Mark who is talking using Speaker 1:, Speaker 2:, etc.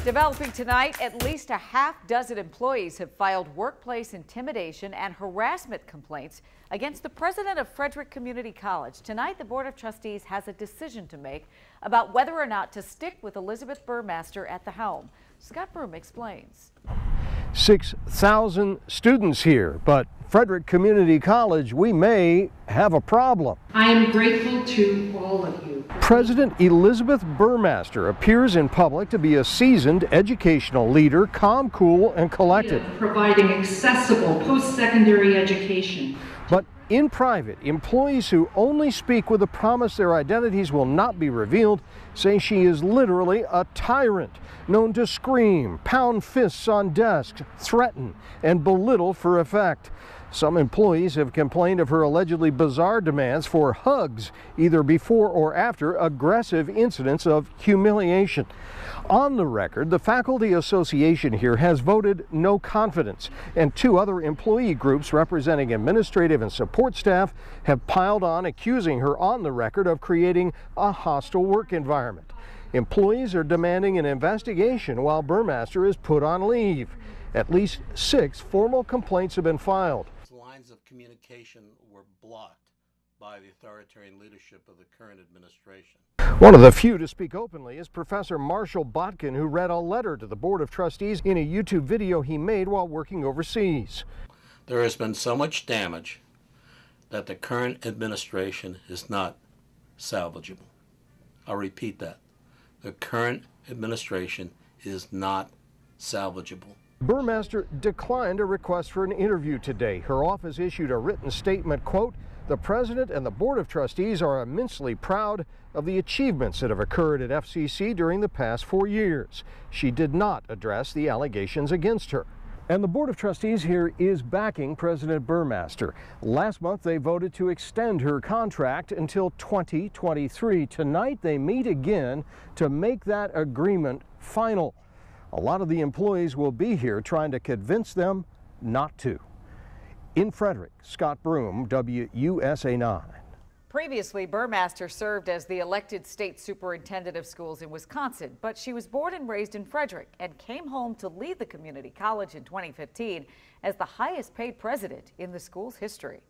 Speaker 1: Developing tonight, at least a half dozen employees have filed workplace intimidation and harassment complaints against the president of Frederick Community College. Tonight, the Board of Trustees has a decision to make about whether or not to stick with Elizabeth Burmaster at the helm. Scott Broom explains.
Speaker 2: 6,000 students here, but Frederick Community College, we may have a problem.
Speaker 3: I am grateful to all of you.
Speaker 2: President Elizabeth Burmaster appears in public to be a seasoned educational leader, calm, cool, and collected.
Speaker 3: Providing accessible post-secondary education.
Speaker 2: But in private, employees who only speak with the promise their identities will not be revealed say she is literally a tyrant, known to scream, pound fists on desks, threaten, and belittle for effect. Some employees have complained of her allegedly bizarre demands for hugs, either before or after aggressive incidents of humiliation. On the record, the Faculty Association here has voted no confidence, and two other employee groups representing administrative and support staff have piled on, accusing her on the record of creating a hostile work environment. Employees are demanding an investigation while Burmaster is put on leave. At least 6 formal complaints have been filed.
Speaker 4: Lines of communication were blocked by the authoritarian leadership of the current administration.
Speaker 2: One of the few to speak openly is Professor Marshall Botkin, who read a letter to the Board of Trustees in a YouTube video he made while working overseas.
Speaker 4: There has been so much damage that the current administration is not salvageable. I'll repeat that. The current administration is not salvageable.
Speaker 2: Burmaster declined a request for an interview today. Her office issued a written statement, quote, "The President and the Board of Trustees are immensely proud of the achievements that have occurred at FCC during the past 4 years." She did not address the allegations against her. And the Board of Trustees here is backing President Burmaster. Last month, they voted to extend her contract until 2023. Tonight, they meet again to make that agreement final. A lot of the employees will be here trying to convince them not to. In Frederick, Scott Broom, WUSA 9.
Speaker 1: Previously, Burmaster served as the elected state superintendent of schools in Wisconsin, but she was born and raised in Frederick and came home to lead the community college in 2015 as the highest paid president in the school's history.